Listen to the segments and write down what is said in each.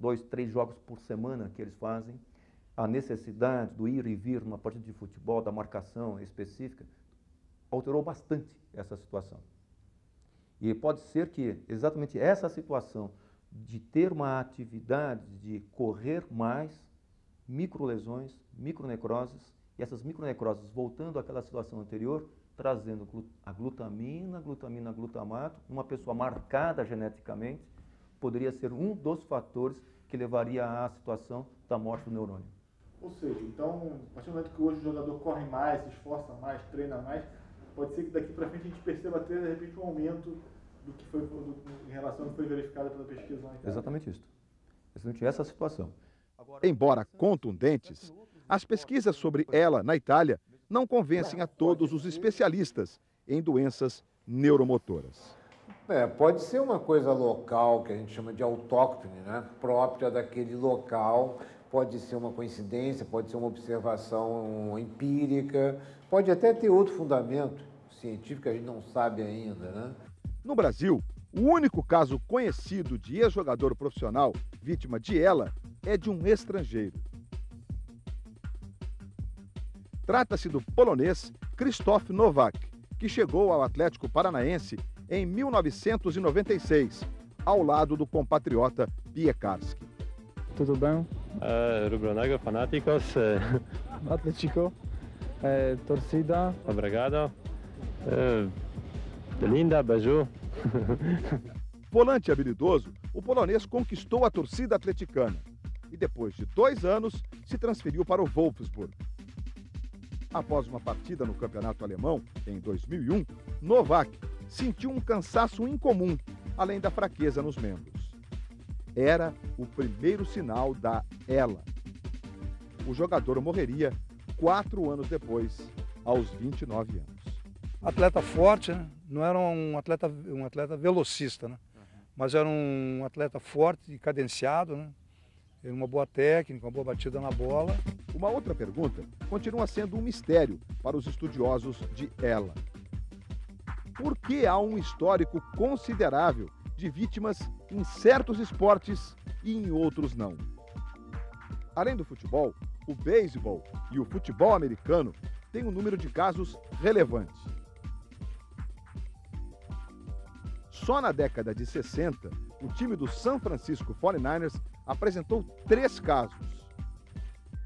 2, 3 jogos por semana que eles fazem, a necessidade do ir e vir numa partida de futebol, da marcação específica, alterou bastante essa situação. E pode ser que exatamente essa situação de ter uma atividade de correr mais, microlesões, micronecroses, e essas micronecroses voltando àquela situação anterior, trazendo a glutamina, glutamato, uma pessoa marcada geneticamente, poderia ser um dos fatores que levaria à situação da morte do neurônio. Ou seja, então, a partir do momento que hoje o jogador corre mais, se esforça mais, treina mais, pode ser que daqui para frente a gente perceba até, de repente, um aumento do que foi, em relação ao que foi verificado pela pesquisa lá em casa. Exatamente isso. Exatamente essa situação. Embora contundentes, as pesquisas sobre ela na Itália não convencem a todos os especialistas em doenças neuromotoras. Pode ser uma coisa local, que a gente chama de autóctone, né? Própria daquele local. Pode ser uma coincidência, pode ser uma observação empírica, pode até ter outro fundamento científico que a gente não sabe ainda, né? No Brasil, o único caso conhecido de ex-jogador profissional vítima de ELA é de um estrangeiro. Trata-se do polonês Krzysztof Nowak, que chegou ao Atlético Paranaense em 1996, ao lado do compatriota Piekarski. Tudo bem? Rubro-Negro, fanáticos. Atlético, torcida. Obrigado. Linda, beijo. Volante habilidoso, o polonês conquistou a torcida atleticana e depois de 2 anos se transferiu para o Wolfsburg. Após uma partida no campeonato alemão, em 2001, Nowak sentiu um cansaço incomum, além da fraqueza nos membros. Era o primeiro sinal da ELA. O jogador morreria 4 anos depois, aos 29 anos. Atleta forte, né? Não era um atleta velocista, né? Mas era um atleta forte e cadenciado, né? Ele uma boa técnica, uma boa batida na bola. Uma outra pergunta continua sendo um mistério para os estudiosos de ELA. Por que há um histórico considerável de vítimas em certos esportes e em outros não? Além do futebol, o beisebol e o futebol americano têm um número de casos relevante. Só na década de 60, o time do San Francisco 49ers apresentou 3 casos.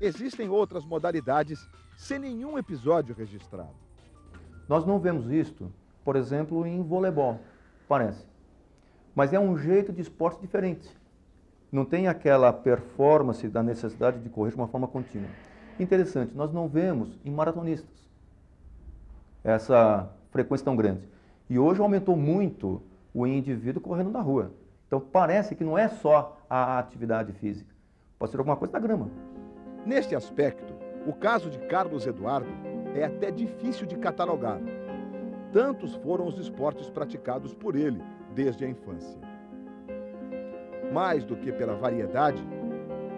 Existem outras modalidades sem nenhum episódio registrado. Nós não vemos isto, por exemplo, em voleibol, parece. Mas é um jeito de esporte diferente. Não tem aquela performance da necessidade de correr de uma forma contínua. Interessante, nós não vemos em maratonistas essa frequência tão grande. E hoje aumentou muito o indivíduo correndo na rua. Então parece que não é só a atividade física, pode ser alguma coisa da grama. Neste aspecto, o caso de Carlos Eduardo é até difícil de catalogar. Tantos foram os esportes praticados por ele desde a infância. Mais do que pela variedade,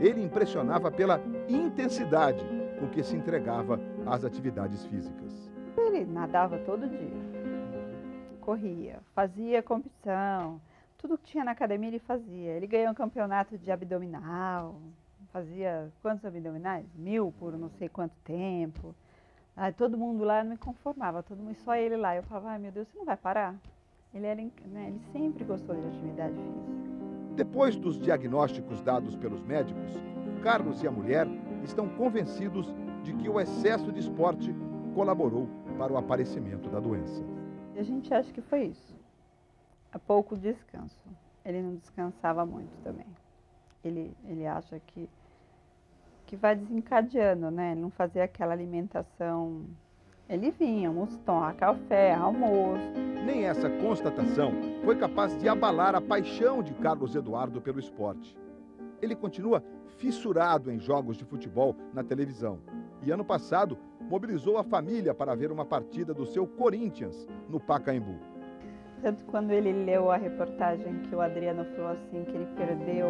ele impressionava pela intensidade com que se entregava às atividades físicas. Ele nadava todo dia, corria, fazia competição, tudo que tinha na academia ele fazia. Ele ganhou um campeonato de abdominal, fazia quantos abdominais? 1000 por não sei quanto tempo. Aí todo mundo lá não me conformava, todo mundo, só ele lá. Eu falava, ai meu Deus, você não vai parar? Ele sempre gostou de atividade física. Depois dos diagnósticos dados pelos médicos, Carlos e a mulher estão convencidos de que o excesso de esporte colaborou para o aparecimento da doença. E a gente acha que foi isso. Há pouco descanso. Ele não descansava muito também. Ele acha que vai desencadeando, né? Ele não fazia aquela alimentação. Ele vinha, almoço, café, almoço. Nem essa constatação foi capaz de abalar a paixão de Carlos Eduardo pelo esporte. Ele continua fissurado em jogos de futebol na televisão e ano passado mobilizou a família para ver uma partida do seu Corinthians no Pacaembu. Tanto quando ele leu a reportagem que o Adriano falou assim, que ele perdeu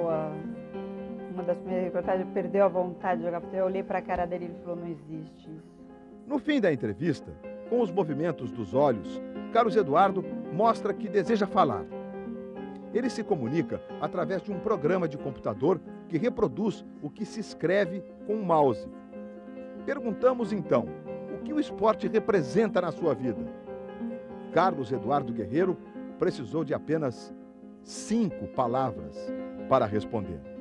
uma das primeiras reportagens, perdeu a vontade de jogar futebol, eu olhei para a cara dele e ele falou, não existe isso. No fim da entrevista, com os movimentos dos olhos, Carlos Eduardo mostra que deseja falar. Ele se comunica através de um programa de computador que reproduz o que se escreve com o mouse. Perguntamos então, o que o esporte representa na sua vida? Carlos Eduardo Guerreiro precisou de apenas 5 palavras para responder.